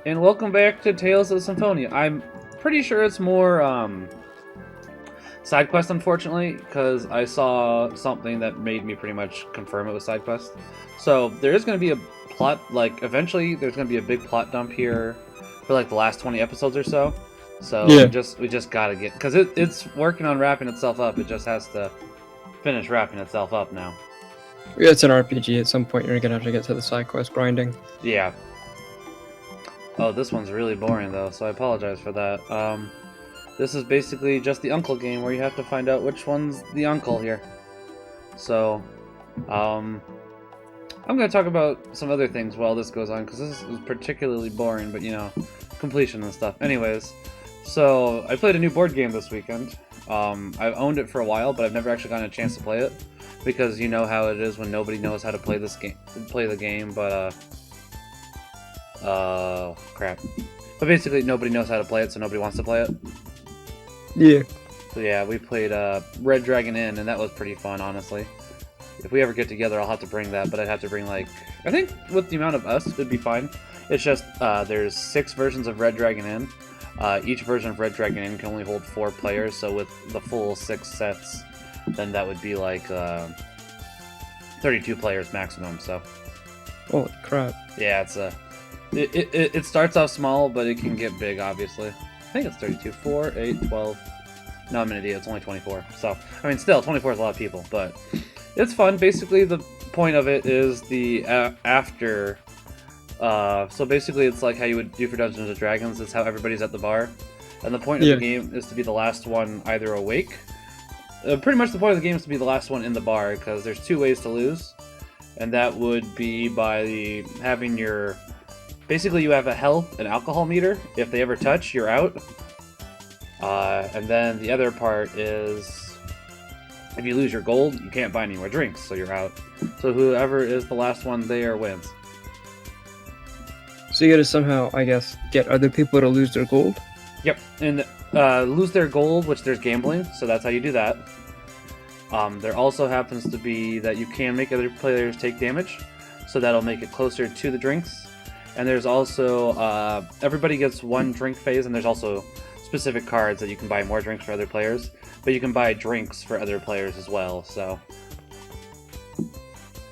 and welcome back to Tales of Symphonia. I'm pretty sure it's more side quest, unfortunately, because I saw something that made me pretty much confirm it was side quest. So there is going to be a plot, like eventually there's going to be a big plot dump here for like the last 20 episodes or so. So Yeah. we just gotta get, because it's working on wrapping itself up. It just has to finish wrapping itself up now. Yeah, it's an RPG. At some point, you're gonna have to get to the side quest grinding. Yeah. Oh, this one's really boring though, so I apologize for that. This is basically just the uncle game where you have to find out which one's the uncle here. So, I'm gonna talk about some other things while this goes on, because this is particularly boring, but you know, completion and stuff. Anyways, so I played a new board game this weekend. I've owned it for a while, but I've never actually gotten a chance to play it, because you know how it is when nobody knows how to play the game, but crap. But basically, nobody knows how to play it, so nobody wants to play it. Yeah. So yeah, we played Red Dragon Inn, and that was pretty fun, honestly. If we ever get together, I'll have to bring that, but I'd have to bring, like, I think with the amount of us, it'd be fine. It's just, there's 6 versions of Red Dragon Inn. Each version of Red Dragon Inn can only hold 4 players, so with the full 6 sets, then that would be like 32 players maximum, so. Holy crap. Yeah, it starts off small, but it can get big, obviously. I think it's 32, 4, 8, 12. No, I'm an idiot, it's only 24. So, I mean, still, 24 is a lot of people, but it's fun. Basically, the point of it is the after. So basically, it's like how you would do for Dungeons & Dragons. It's how everybody's at the bar. And the point of the game is to be the last one either awake. Pretty much the point of the game is to be the last one in the bar, because there's 2 ways to lose. And that would be by having your... Basically, you have a health and alcohol meter. If they ever touch, you're out. And then the other part is, if you lose your gold, you can't buy any more drinks, so you're out. So whoever is the last one there wins. So you gotta somehow, I guess, get other people to lose their gold? Yep, and lose their gold, which there's gambling, so that's how you do that. There also happens to be that you can make other players take damage, so that'll make it closer to the drinks. And there's also, everybody gets 1 drink phase, and there's also specific cards that you can buy more drinks for other players, but you can buy drinks for other players as well, so.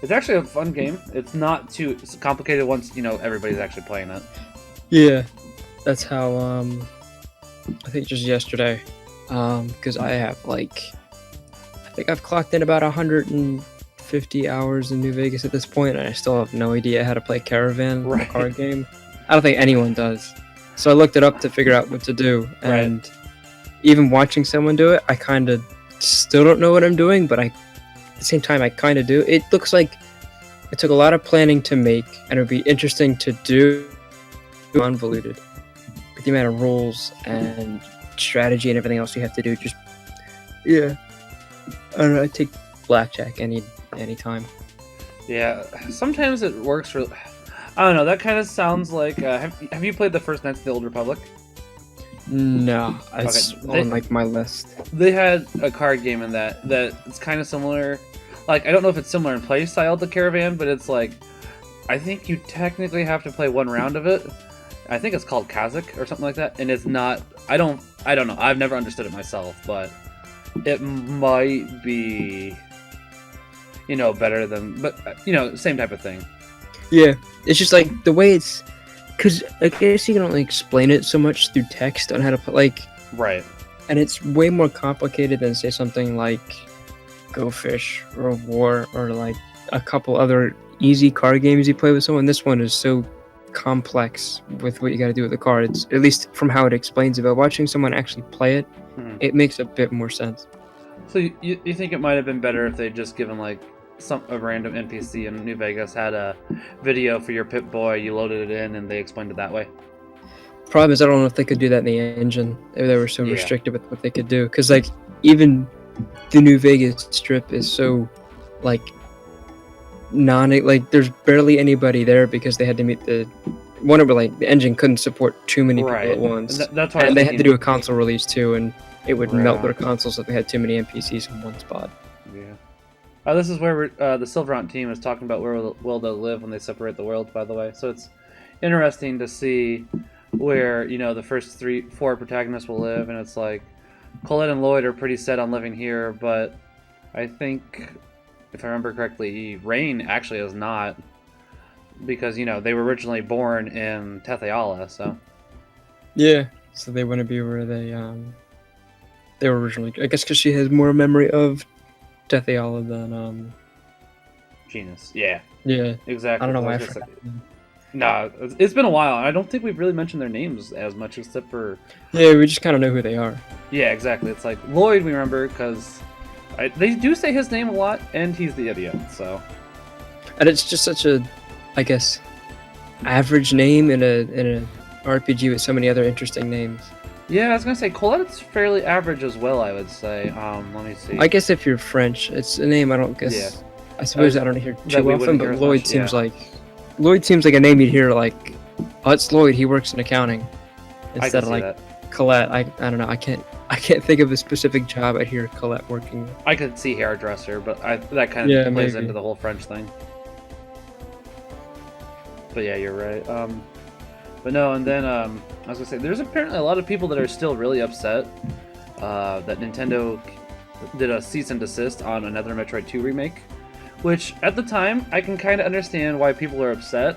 It's actually a fun game. It's not too complicated once, you know, everybody's actually playing it. Yeah. That's how, I think just yesterday, because I have, like, I think I've clocked in about 150 hours in New Vegas at this point, and I still have no idea how to play Caravan, the card game. I don't think anyone does. So I looked it up to figure out what to do, and even watching someone do it, I kind of still don't know what I'm doing, but at the same time, I kind of do. It looks like it took a lot of planning to make, and it would be interesting to do convoluted. With the amount of rules and strategy and everything else you have to do, just, yeah. I don't know, I take blackjack any time. Yeah, sometimes it works for... I don't know, that kind of sounds like... have you played the first Knights of the Old Republic? No, it's on like my list. They had a card game in that it's kind of similar. Like, I don't know if it's similar in play style to Caravan, but it's like, I think you technically have to play 1 round of it. I think it's called Kazakh or something like that, and it's not... I don't know. I've never understood it myself, but it might be, you know, better than... But, you know, same type of thing. Yeah, it's just like the way it's... Because I guess you can only explain it so much through text on how to put, like... Right. And it's way more complicated than, say, something like Go Fish or War or, like, a couple other easy card games you play with someone. This one is so complex with what you got to do with the cards, at least from how it explains it. But watching someone actually play it, it makes a bit more sense. So you think it might have been better if they'd just given, like, a random NPC in New Vegas had a video for your Pip-Boy, you loaded it in, and they explained it that way? Problem is, I don't know if they could do that in the engine. They were so restricted with what they could do. Because, like, even the New Vegas strip is so, like, like, there's barely anybody there because they had to meet the engine couldn't support too many people at once. That's why and they had to do a console release, too, and it would melt their consoles if they had too many NPCs in one spot. Yeah. This is where the Silverhunt team is talking about where will they'll live when they separate the worlds, by the way. So it's interesting to see where the first 4 protagonists will live, and it's like Colette and Lloyd are pretty set on living here, but I think, if I remember correctly, Rain actually is not, because they were originally born in Tetheala, so Yeah, so they want to be where they were originally. I guess because she has more memory of Tetheala than Genus. Yeah, Yeah, exactly. I don't know why I was gonna forgot. say- No, it's been a while. I don't think we've really mentioned their names as much, except for Yeah, we just kind of know who they are. yeah, exactly. It's like Lloyd, we remember because they do say his name a lot, and he's the idiot. So And it's just such a, I guess, average name in a RPG with so many other interesting names. yeah, I was gonna say Colette's fairly average as well. I would say. Let me see. I guess if you're French, it's a name I don't guess. Yeah. I suppose I don't hear that too we often, wouldn't hear but as Lloyd much, seems yeah. like a name you'd hear like, oh, it's Lloyd. He works in accounting. I Instead can of see like that. Colette. I don't know. I can't think of a specific job I'd hear Colette working. I could see hairdresser, but that kind of Yeah, plays maybe. into the whole French thing. But yeah, you're right. But no, and then I was gonna say there's apparently a lot of people that are still really upset that Nintendo did a cease and desist on another Metroid 2 remake, which at the time I can kind of understand why people are upset,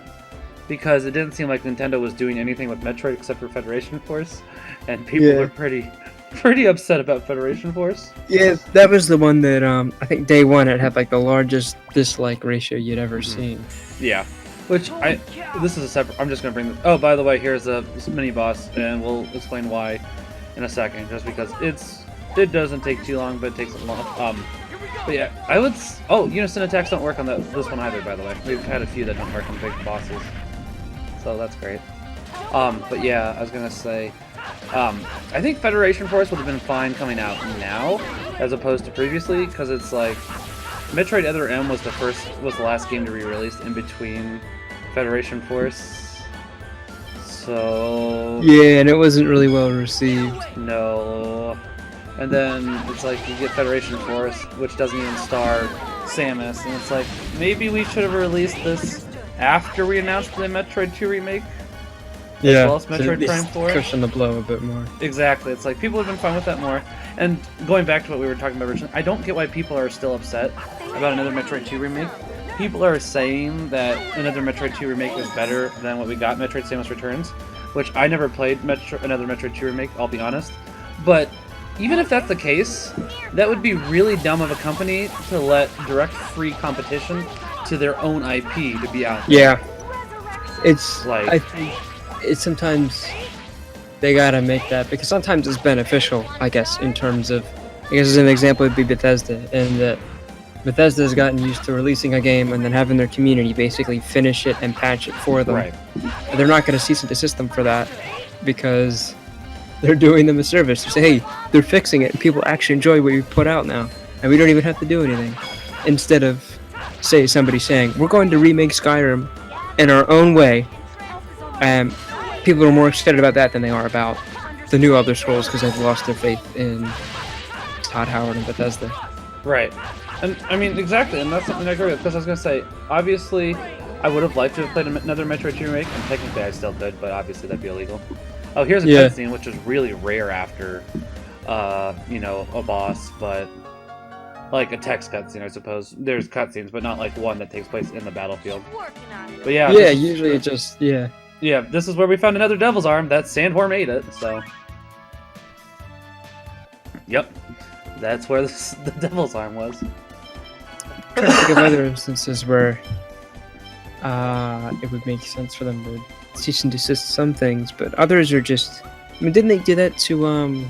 because it didn't seem like Nintendo was doing anything with Metroid except for Federation Force, and people Yeah. were pretty upset about Federation Force. Yeah, that was the one that I think day one it had like the largest dislike ratio you'd ever seen. Yeah, which this is a separate. I'm just gonna bring this. Oh, by the way, here's a mini boss, and we'll explain why in a second. Just because it doesn't take too long, but it takes a long. But yeah, unison attacks don't work on this one either. By the way, we've had a few that don't work on big bosses, so that's great. But yeah, I was gonna say, I think Federation Force would have been fine coming out now, as opposed to previously, because it's like Metroid Other M was the last game to be released in between Federation Force. So Yeah, and it wasn't really well received. no. And then it's like you get Federation Force, which doesn't even star Samus, and it's like maybe we should have released this after we announced the Metroid 2 remake. Yeah, well as Metroid Prime 4. Cushion the blow a bit more. Exactly. It's like people have been fine with that more. And going back to what we were talking about originally, I don't get why people are still upset about another Metroid 2 remake. People are saying that another Metroid 2 remake is better than what we got, Metroid Samus Returns, which I never played another Metroid 2 remake, I'll be honest. But even if that's the case, that would be really dumb of a company to let direct free competition to their own IP to be out there. Yeah, it's Like- I think it's sometimes they gotta make that because sometimes it's beneficial. I guess in terms of, I guess as an example would be Bethesda, and that Bethesda has gotten used to releasing a game and then having their community basically finish it and patch it for them. Right. And they're not gonna cease and desist them for that because they're doing them a service. They say, hey, they're fixing it, and people actually enjoy what you put out now, and we don't even have to do anything. Instead of, say, somebody saying, we're going to remake Skyrim in our own way, and people are more excited about that than they are about the new Elder Scrolls because they've lost their faith in Todd Howard and Bethesda. Right. And I mean, exactly, and that's something I agree with, because I was going to say, obviously, I would have liked to have played another Metroid 2 remake, and technically I still could, but obviously that'd be illegal. Oh, here's a Yeah. cutscene, which is really rare after, a boss, but like a text cutscene, I suppose. There's cutscenes, but not like one that takes place in the battlefield. But yeah, Yeah, usually it just, yeah. yeah, this is where we found another Devil's Arm. That Sandworm ate it, so. Yep, that's where the Devil's Arm was. I'm trying to think of other instances where it would make sense for them to cease and desist some things, but others are just. I mean, didn't they do that to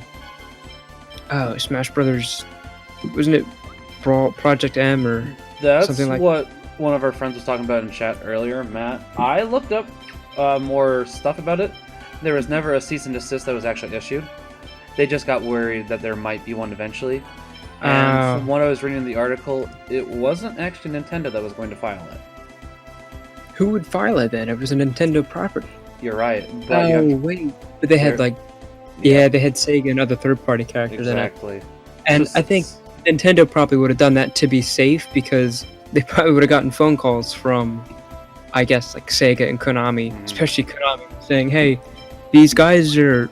Smash Brothers? Wasn't it Project M or That's something like? what one of our friends was talking about in chat earlier, Matt. I looked up more stuff about it. There was never a cease and desist that was actually issued. They just got worried that there might be one eventually. And from what I was reading in the article, it wasn't actually Nintendo that was going to file it. Who would file it then? It was a Nintendo property. You're right. But you have Wait, but they had There- like, yeah, they had Sega and other third-party characters in it. exactly. And Just- I think Nintendo probably would have done that to be safe because they probably would have gotten phone calls from, I guess, like Sega and Konami, Mhm. especially Konami, saying, hey, these guys are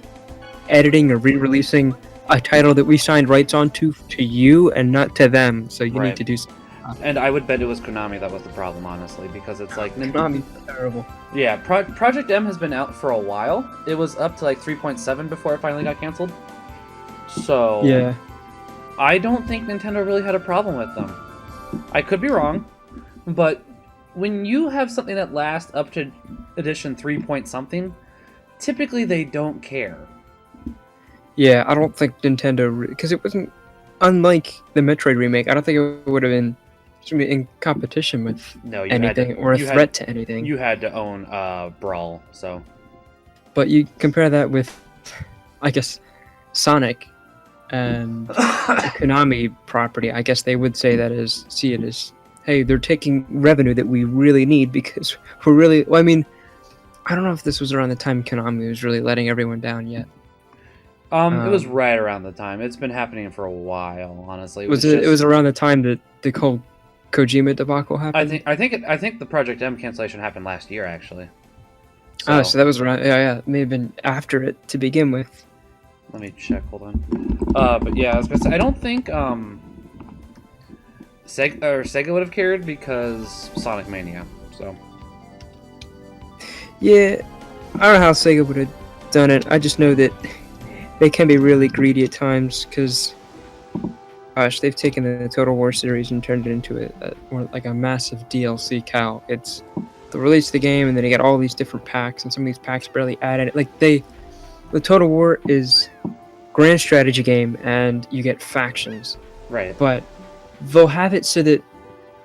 editing or re-releasing a title that we signed rights on to you and not to them. So you need to do something. And I would bet it was Konami that was the problem, honestly, because it's like Konami's terrible. Yeah, Project M has been out for a while. It was up to like 3.7 before it finally got canceled. So Yeah. I don't think Nintendo really had a problem with them. I could be wrong, but when you have something that lasts up to edition 3 point something, typically they don't care. Yeah, I don't think Nintendo, because it wasn't, unlike the Metroid remake, I don't think it would have been in competition with anything or a threat to anything. You had to own Brawl, so. But you compare that with, I guess, Sonic and the Konami property. I guess they would say that is, see it as, hey, they're taking revenue that we really need because we're really, well, I mean, I don't know if this was around the time Konami was really letting everyone down yet. It was right around the time. It's been happening for a while, honestly. It was around the time that the whole Kojima debacle happened? I think the Project M cancellation happened last year, actually. So that was around, yeah, it may have been after it to begin with. Let me check, hold on. But yeah, I was gonna say, I don't think Sega would have cared because Sonic Mania, so. Yeah, I don't know how Sega would have done it. I just know that they can be really greedy at times because, gosh, they've taken the Total War series and turned it into a massive DLC cow. It's the release of the game, and then you get all these different packs, and some of these packs barely add in. The Total War is grand strategy game, and you get factions. Right. But they'll have it so that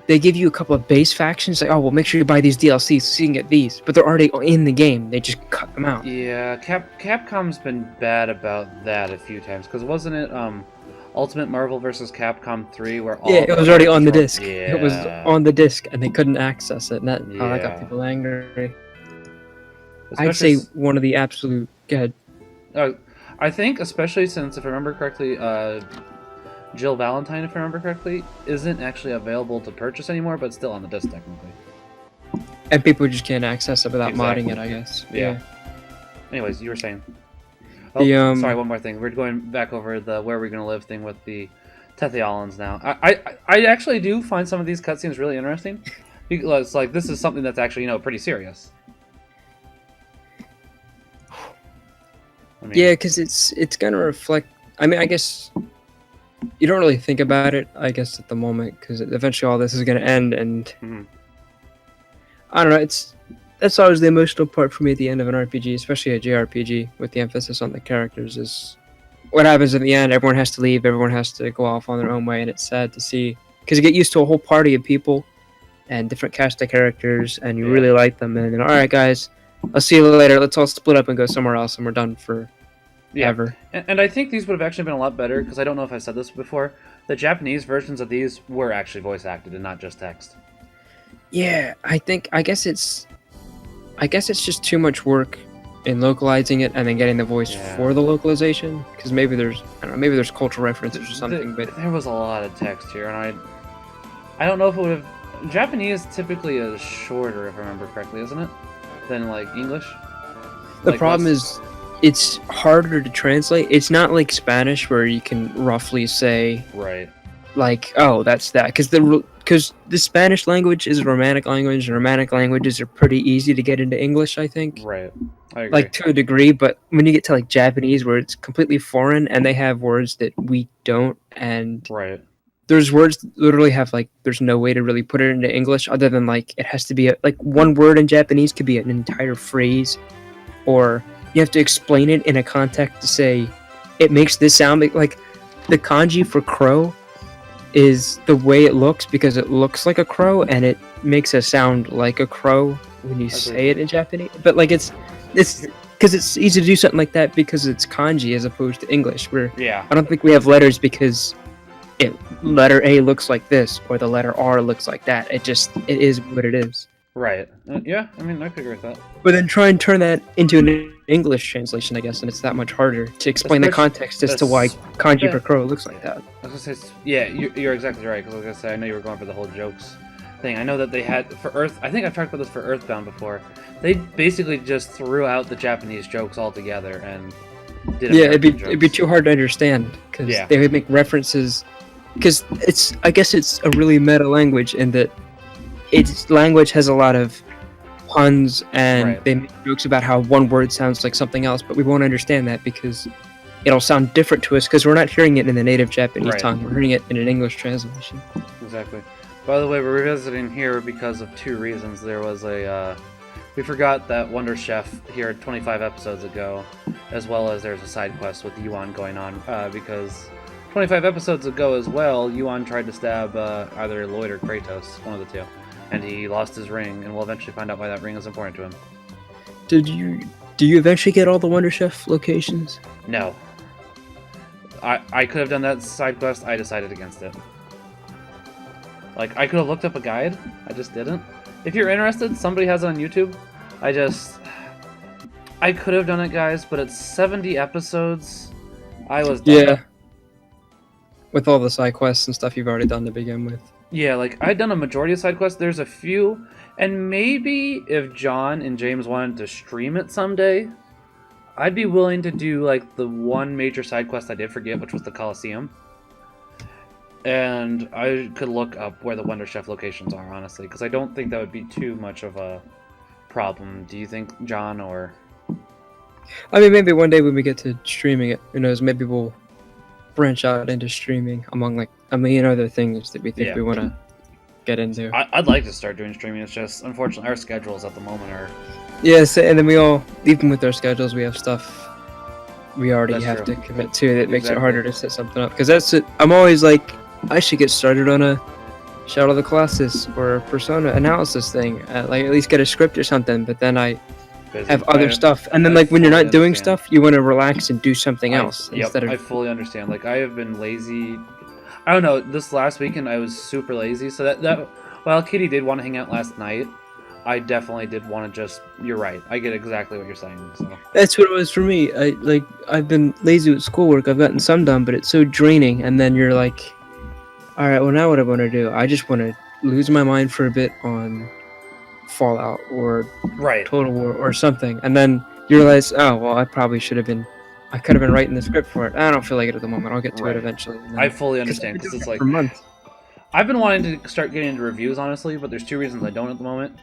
they give you a couple of base factions, like, oh, well, make sure you buy these DLCs so you can get these. But they're already in the game. They just cut them out. Yeah, Capcom's been bad about that a few times, because wasn't it Ultimate Marvel vs. Capcom 3 where all it was already on the disc. Yeah. It was on the disc, and they couldn't access it, and that got people angry. I'd say one of the absolute... Go ahead. I think, especially since, if I remember correctly, Jill Valentine, if I remember correctly, isn't actually available to purchase anymore, but still on the disc technically. And people just can't access it without modding it, I guess. Yeah. Anyways, you were saying. Oh, sorry, one more thing. We're going back over the where we're going to live thing with the Tethiolans now. I actually do find some of these cutscenes really interesting. Because, like, this is something that's actually, pretty serious. Yeah, because it's going to reflect... I mean, I guess... You don't really think about it, I guess, at the moment, because eventually all this is going to end, and... I don't know, that's always the emotional part for me at the end of an RPG, especially a JRPG, with the emphasis on the characters, is what happens at the end. Everyone has to leave, everyone has to go off on their own way, and it's sad to see, because you get used to a whole party of people, and different cast of characters, and you really like them, and then, alright guys, I'll see you later, let's all split up and go somewhere else, and we're done for... ever. And I think these would have actually been a lot better, because I don't know if I said this before, the Japanese versions of these were actually voice acted and not just text. Yeah, I guess it's just too much work in localizing it and then getting the voice for the localization, because maybe there's cultural references or something, but there was a lot of text here, and I don't know if it would have... Japanese typically is shorter, if I remember correctly, isn't it? Than, like, English? The problem is it's harder to translate. It's not like Spanish where you can roughly say, like, oh, that's that. Because the Spanish language is a Romantic language, and Romantic languages are pretty easy to get into English, I think. Right. I agree. Like, to a degree, but when you get to, like, Japanese, where it's completely foreign, and they have words that we don't, and... There's words that literally have, like, there's no way to really put it into English other than, like, it has to be, like, one word in Japanese could be an entire phrase, or... You have to explain it in a context to say, it makes this sound like the kanji for crow is the way it looks because it looks like a crow and it makes a sound like a crow when you say it in Japanese. But like it's because it's easy to do something like that because it's kanji as opposed to English. Where I don't think we have letters because letter A looks like this or the letter R looks like that. It is what it is. Right. Yeah, I mean, I could agree with that. But then try and turn that into an English translation, I guess, and it's that much harder to explain the context as to why kanji for crow looks like that. I was gonna say, yeah, you're exactly right, because I was gonna say, I know you were going for the whole jokes thing. I know that they had for Earth. I think I've talked about this for Earthbound before. They basically just threw out the Japanese jokes altogether and did American jokes. it'd be too hard to understand because they would make references. Because I guess it's a really meta language in that its language has a lot of puns and they make jokes about how one word sounds like something else, but we won't understand that because it'll sound different to us because we're not hearing it in the native Japanese tongue. We're hearing it in an English translation. Exactly. By the way, we're revisiting here because of two reasons. There was we forgot that Wonder Chef here 25 episodes ago, as well as there's a side quest with Yuan going on because 25 episodes ago as well, Yuan tried to stab either Lloyd or Kratos, one of the two, and he lost his ring, and we'll eventually find out why that ring is important to him. Do you eventually get all the Wonder Chef locations? No. I could have done that side quest. I decided against it. Like, I could have looked up a guide. I just didn't. If you're interested, somebody has it on YouTube. I could have done it, guys, but it's 70 episodes. I was done. Yeah. With all the side quests and stuff you've already done to begin with. Yeah, like, I'd done a majority of side quests. There's a few, and maybe if John and James wanted to stream it someday, I'd be willing to do, like, the one major side quest I did forget, which was the Coliseum. And I could look up where the Wonder Chef locations are, honestly, because I don't think that would be too much of a problem. Do you think, John, or...? I mean, maybe one day when we get to streaming it, who knows, maybe we'll branch out into streaming among like a million other things that we think we want to get into. I'd like to start doing streaming. It's just unfortunately our schedules at the moment are and then we all, even with our schedules, we have stuff we already have to commit to that makes it harder to set something up. Because that's it. I'm always like, I should get started on a Shadow of the Colossus or a Persona analysis thing, like at least get a script or something. But then I have other stuff, and then like when you're not doing stuff, you want to relax and do something else instead of. I fully understand. Like I have been lazy. I don't know. This last weekend I was super lazy. So that while Kitty did want to hang out last night, I definitely did want to just. You're right. I get exactly what you're saying. So. That's what it was for me. I've been lazy with schoolwork. I've gotten some done, but it's so draining. And then you're like, all right, well now what I want to do? I just want to lose my mind for a bit on Fallout or Total War or something, and then you realize, oh well, I probably should have been. I could have been writing the script for it. I don't feel like it at the moment. I'll get to it eventually. I fully understand because it's like for months. I've been wanting to start getting into reviews, honestly, but there's two reasons I don't at the moment.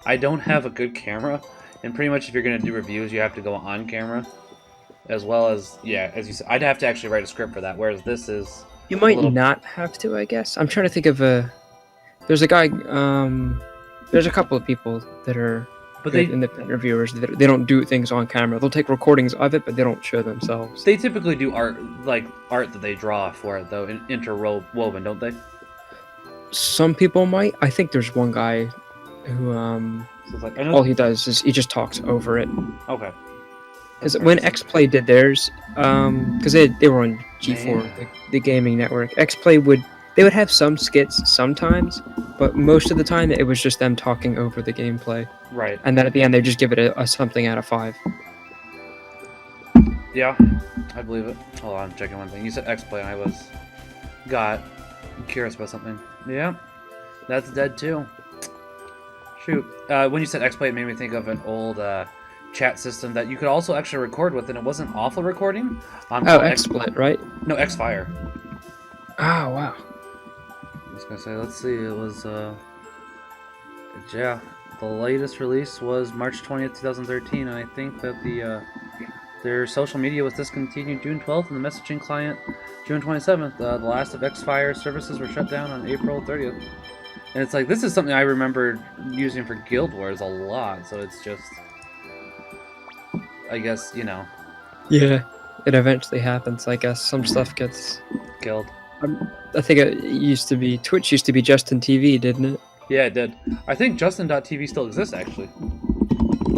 I don't have a good camera, and pretty much if you're going to do reviews, you have to go on camera, as well as as you said, I'd have to actually write a script for that. Whereas this is you might not have to, I guess. I'm trying to think of a. There's a guy. There's a couple of people that are independent reviewers that they don't do things on camera. They'll take recordings of it, but they don't show themselves. They typically do art that they draw for it, though, interwoven, don't they? Some people might. I think there's one guy who all he does is he just talks over it. Okay. Because when XPlay did theirs, because they were on G4, the gaming network, XPlay would have some skits sometimes, but most of the time it was just them talking over the gameplay. Right. And then at the end they just give it a something out of 5. Yeah, I believe it. Hold on, I'm checking one thing. You said XPlay and I got curious about something. Yeah, that's dead too. Shoot. When you said XPlay, it made me think of an old chat system that you could also actually record with, and it wasn't awful recording. XSplit, right? No, Xfire. Oh, wow. I was gonna say, let's see, it was, the latest release was March 20th, 2013, and I think that their social media was discontinued June 12th, and the messaging client June 27th. The last of Xfire services were shut down on April 30th. And it's like, this is something I remember using for Guild Wars a lot, so it's just, I guess, Yeah, it eventually happens, I guess. Some stuff gets killed. I think it used to be, Twitch used to be Justin TV, didn't it? Yeah, it did. I think Justin.tv still exists, actually.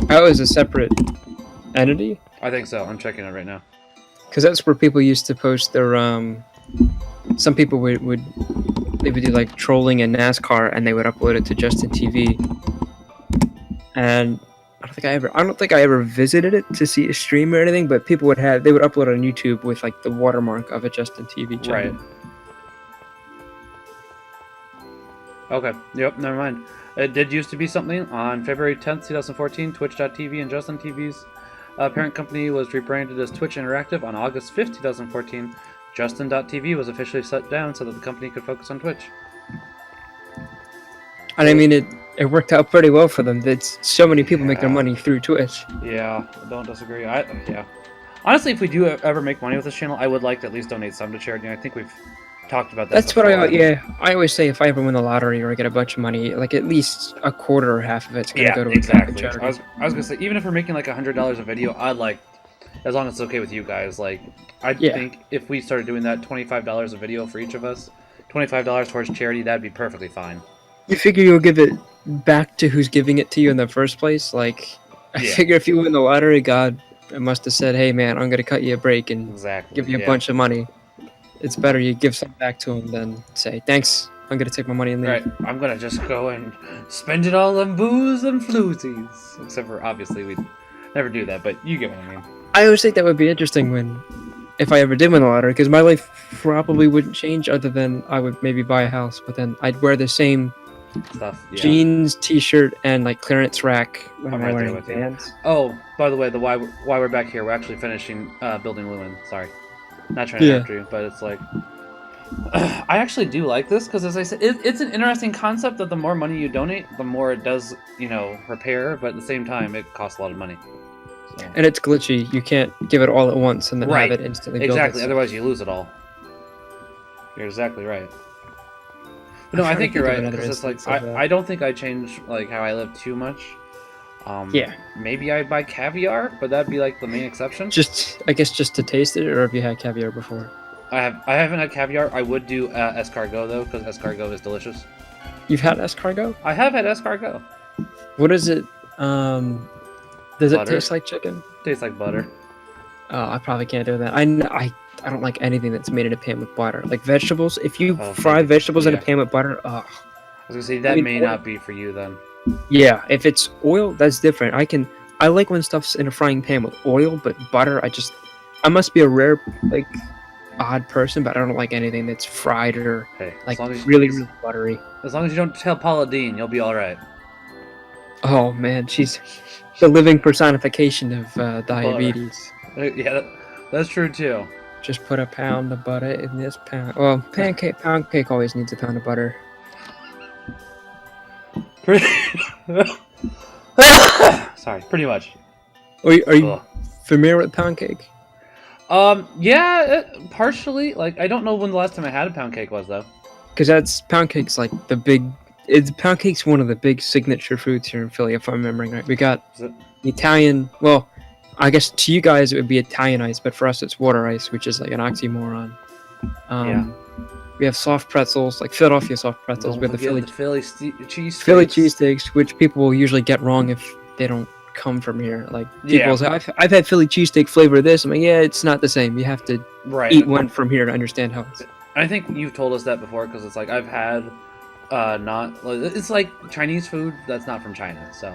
Oh, is a separate entity? I think so. I'm checking it right now. Because that's where people used to post their, some people would do like trolling in NASCAR and they would upload it to Justin TV. And I don't think I ever visited it to see a stream or anything, but people would upload it on YouTube with like the watermark of a Justin TV channel. Right. Okay. Yep. Never mind. It did used to be something. On February 10th, 2014, Twitch.tv and Justin TV's parent company was rebranded as Twitch Interactive. On August 5th, 2014, Justin.tv was officially shut down so that the company could focus on Twitch. And I mean, it worked out pretty well for them. It's so many people make their money through Twitch. Yeah, don't disagree. Yeah. Honestly, if we do ever make money with this channel, I would like to at least donate some to charity. I think we've talked about that. That's what I always say. If I ever win the lottery or I get a bunch of money, like at least a quarter or half of it's gonna go to exactly. charity. I was gonna say, even if we're making like $100 a video, I'd like, as long as it's okay with you guys, like I think if we started doing that, $25 a video for each of us, $25 towards charity, that'd be perfectly fine. You figure you'll give it back to who's giving it to you in the first place? Like, I figure if you win the lottery, God must have said, "Hey man, I'm gonna cut you a break and give you a bunch of money." It's better you give something back to him than say, "Thanks, I'm gonna take my money and leave." Right, I'm gonna just go and spend it all on booze and floozies. Except for, obviously, we'd never do that, but you get what I mean. I always think that would be interesting if I ever did win the lottery, because my life probably wouldn't change other than I would maybe buy a house, but then I'd wear the same stuff, jeans, t-shirt, and like clearance rack when I'm wearing Vans. Oh, by the way, why we're back here, we're actually finishing building Luin. Sorry, not trying to interrupt you, but it's like I actually do like this because, as I said, it's an interesting concept that the more money you donate, the more it does, repair. But at the same time, it costs a lot of money. So. And it's glitchy. You can't give it all at once and then have it instantly built. Exactly. Otherwise, you lose it all. You're exactly right. But no, I think you're right, because it's like I don't think I change like how I live too much. Maybe I'd buy caviar, but that'd be like the main exception. I guess just to taste it, or have you had caviar before? I haven't had caviar. I would do escargot though, because escargot is delicious. You've had escargot? I have had escargot. What is it? Does it taste like chicken? Tastes like butter. Oh, I probably can't do that. I don't like anything that's made in a pan with butter. Like vegetables, if you fry vegetables in a pan with butter, I was gonna say that may not be for you then. Yeah, if it's oil, that's different. I like when stuff's in a frying pan with oil, but butter, I must be a rare, like, odd person, but I don't like anything that's fried or really buttery. As long as you don't tell Paula Deen, you'll be all right. Oh man, she's the living personification of diabetes. Yeah, that's true too. Just put a pound of butter in this pound. Well, pound cake always needs a pound of butter. Sorry, pretty much. Are you familiar with pound cake? Yeah, partially. Like, I don't know when the last time I had a pound cake was though. Because pound cake's like the big. Pound cake's one of the big signature foods here in Philly, if I'm remembering right. We got the Italian. Well, I guess to you guys it would be Italian ice, but for us it's water ice, which is like an oxymoron. We have soft pretzels, like Philadelphia soft pretzels. We have the Philly cheesesteaks. Philly cheesesteaks, which people will usually get wrong if they don't come from here. Like people say, I've had Philly cheesesteak flavor of this. I'm like, yeah, it's not the same. You have to eat one from here to understand how it's. I think you've told us that before, because it's like I've had it's like Chinese food that's not from China. So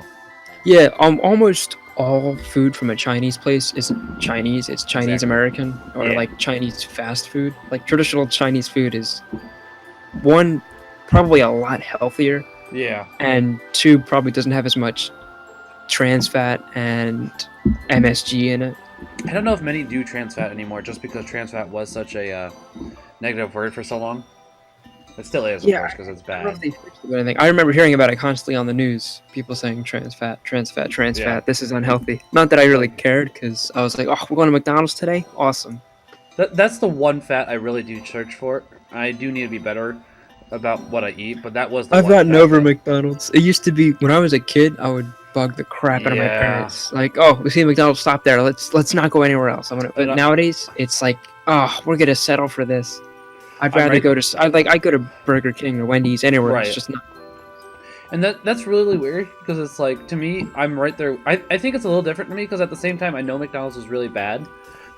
yeah, almost all food from a Chinese place isn't Chinese. It's Chinese American or like Chinese fast food. Like traditional Chinese food is one, probably a lot healthier. Yeah. And two, probably doesn't have as much trans fat and MSG in it. I don't know if many do trans fat anymore, just because trans fat was such a negative word for so long. It still is, of course, because it's bad. I remember hearing about it constantly on the news. People saying trans fat. This is unhealthy. Not that I really cared, because I was like, oh, we're going to McDonald's today? Awesome. That's the one fat I really do search for. I do need to be better about what I eat, but that was the I've gotten over McDonald's. It used to be, when I was a kid, I would bug the crap out of my parents. Like, oh, we see McDonald's, stop there. Let's not go anywhere else. But nowadays, it's like, oh, we're going to settle for this. I'd rather go to I go to Burger King or Wendy's, anywhere. It's just not. And that's really weird, because it's like, to me, I'm right there. I think it's a little different to me, because at the same time I know McDonald's is really bad,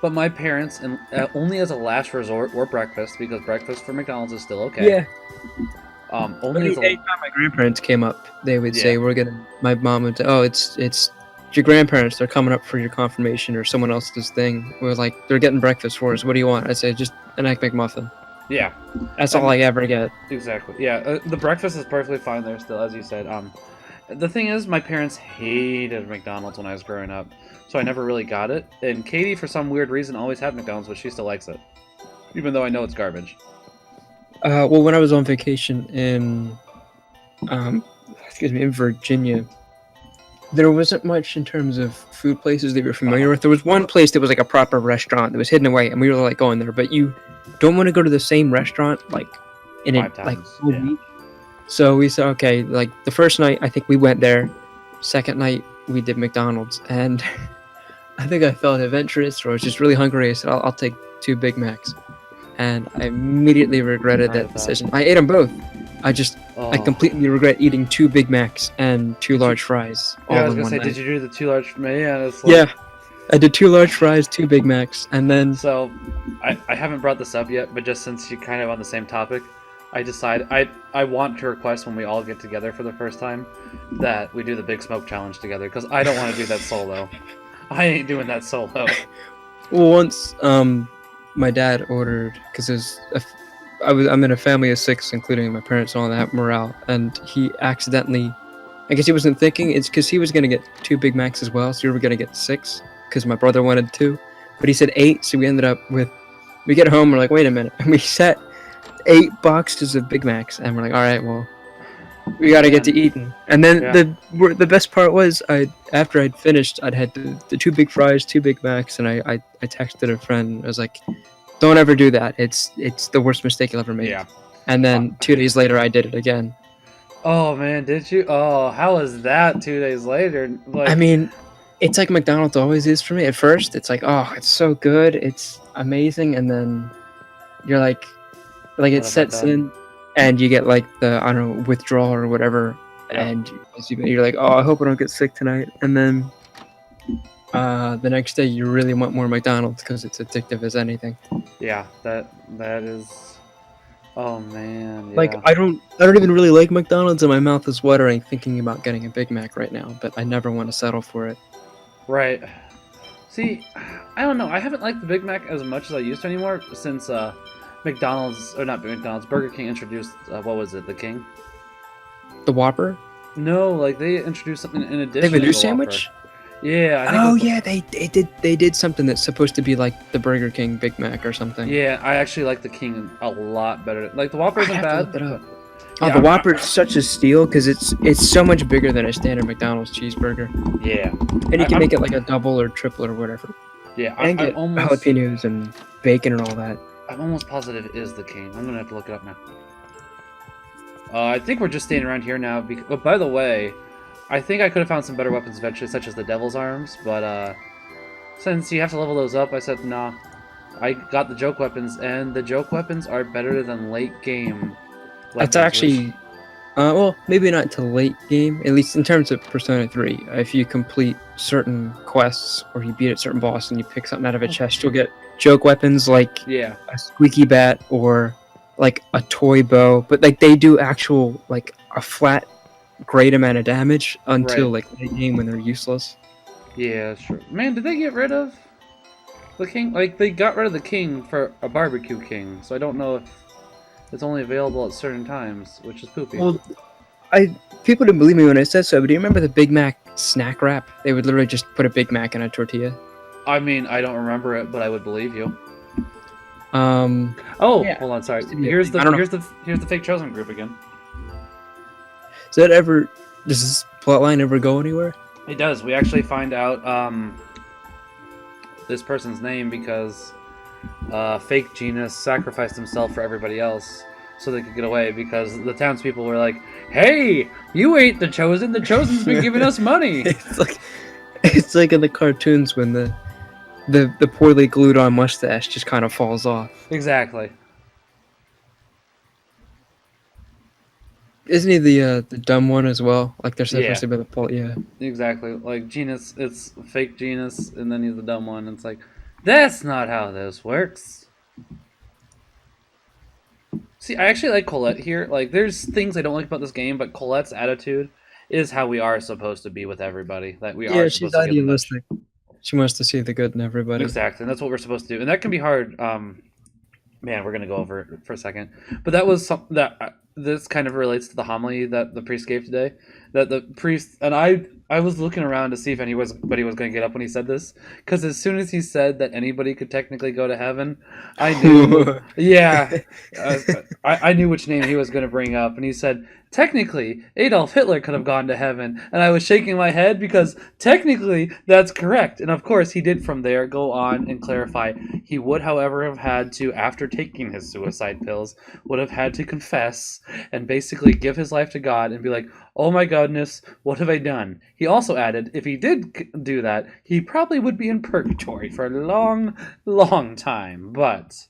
but my parents, and only as a last resort, or breakfast, because breakfast for McDonald's is still okay. Yeah. Anytime my grandparents came up, they would say, my mom would say, oh, it's your grandparents, they're coming up for your confirmation or someone else's thing. We're like, they're getting breakfast for us. What do you want? I say, just an Egg McMuffin. Yeah, That's I all mean, I ever get. exactly. Yeah, the breakfast is perfectly fine there still, as you said. The thing is, my parents hated McDonald's when I was growing up, so I never really got it. And Katie, for some weird reason, always had McDonald's, but she still likes it, even though I know it's garbage. Well, when I was on vacation in, um, excuse me, in Virginia, there wasn't much in terms of food places that we were familiar with. There was one place that was like a proper restaurant that was hidden away, and we were like going there. But you don't want to go to the same restaurant like in a 5 times. whole Yeah. week. So we said, okay, like the first night I think we went there. Second night we did McDonald's, and I think I felt adventurous or I was just really hungry. I said, I'll take 2 Big Macs, and I immediately regretted Right that with that. decision. I ate them both. I Oh. completely regret eating 2 Big Macs and 2 large fries all Yeah, I was in gonna one say, night. did you do the 2 large? Man, it's like, Yeah, I did 2 large fries, 2 Big Macs, and then So, I haven't brought this up yet, but just since you're kind of on the same topic, I want to request when we all get together for the first time that we do the Big Smoke Challenge together, because I don't want to do that solo. I ain't doing that solo. once my dad ordered because I'm in a family of 6, including my parents, all that morale, and he accidentally, I guess he wasn't thinking it's because he was gonna get 2 Big Macs as well, so we were gonna get 6 because my brother wanted 2, but he said 8, so we ended up with. We get home, we're like, wait a minute, and we set 8 boxes of Big Macs, and we're like, all right, well, we gotta get to eating. And then Yeah. the best part was, after I'd finished, I'd had the 2 big fries, 2 Big Macs, and I texted a friend. I was like, don't ever do that. It's the worst mistake you'll ever make. Yeah. And then 2 days later, I did it again. Oh man, did you? Oh, how was that 2 days later? Like, I mean, it's like McDonald's always is for me. At first, it's like, oh, it's so good, it's amazing, and then you're like it What have I sets done? in, and you get like the, I don't know, withdrawal or whatever, Yeah. and you're like, oh, I hope I don't get sick tonight, and then the next day you really want more McDonald's because it's addictive as anything. Yeah, that is. Oh man, yeah. Like I don't even really like McDonald's, and my mouth is watering thinking about getting a Big Mac right now, but I never want to settle for it. Right. See, I don't know. I haven't liked the Big Mac as much as I used to anymore since McDonald's, or not McDonald's, Burger King introduced, what was it, the King? The Whopper? No, like they introduced something in They addition have a to new the sandwich? Whopper. Yeah, I think Oh it was- yeah, they did something that's supposed to be like the Burger King Big Mac or something. Yeah, I actually like the King a lot better. Like the Whopper I isn't have to bad. look that up. but- Oh, Yeah, the Whopper is such a steal because it's so much bigger than a standard McDonald's cheeseburger, Yeah, and you can I'm- make it like a double or triple or whatever, yeah. and I'm get almost, jalapenos and bacon and all that. I'm almost positive it is the King. I'm gonna have to look it up now. I think we're just staying around here now. Oh, by the way, I think I could have found some better weapons eventually, such as the Devil's Arms, but since you have to level those up, I said nah. I got the joke weapons, and the joke weapons are better than late game weapons. That's actually, well, maybe not to late game, at least in terms of Persona 3. If you complete certain quests or you beat a certain boss and you pick something out of a chest, you'll get joke weapons like Yeah, a squeaky bat or like a toy bow, but like they do actual like a flat great amount of damage until Right. like late game when they're useless. yeah, sure. Man, did they get rid of the King? Like, they got rid of the King for a Barbecue King, so I don't know if it's only available at certain times, which is poopy. Well, people didn't believe me when I said so, but do you remember the Big Mac snack wrap? They would literally just put a Big Mac in a tortilla. I mean, I don't remember it, but I would believe you. Oh, yeah. Hold on, sorry. Used to be a Here's thing. I don't know. here's the fake chosen group again. does this plotline ever go anywhere? It does. We actually find out this person's name because fake Genus sacrificed himself for everybody else so they could get away, because the townspeople were like, "Hey, you ain't the chosen. The chosen's been giving us money." It's like in the cartoons when the poorly glued on mustache just kind of falls off. Exactly. Isn't he the dumb one as well? Like they're supposed Yeah. to be the pol yeah. Exactly. Like Genus, it's fake Genus, and then he's the dumb one. And it's like, that's not how this works. See, I actually like Colette here. Like, there's things I don't like about this game, but Colette's attitude is how we are supposed to be with everybody. That we Yeah, are she's supposed to give the best. idealistic. She wants to see the good in everybody. Exactly, and that's what we're supposed to do, and that can be hard. Man, we're gonna go over it for a second, but that was something that this kind of relates to the homily that the priest gave today. That the priest and I was looking around to see if anybody was going to get up when he said this, because as soon as he said that anybody could technically go to heaven, I knew, yeah, uh, I knew which name he was going to bring up, and he said technically Adolf Hitler could have gone to heaven, and I was shaking my head because technically that's correct, and of course he did from there go on and clarify. He would, however, have had to, after taking his suicide pills, would have had to confess and basically give his life to God and be like, oh my goodness, what have I done? He also added, if he did do that, he probably would be in purgatory for a long, long time. But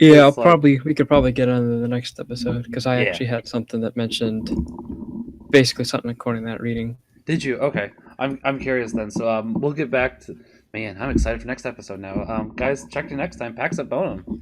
Yeah, it's like, we could probably get on to the next episode because I yeah. actually had something that mentioned basically something according to that reading. Did you? Okay. I'm curious then. So we'll get back to. Man, I'm excited for next episode now. Guys, check you next time. Pax at Bonum.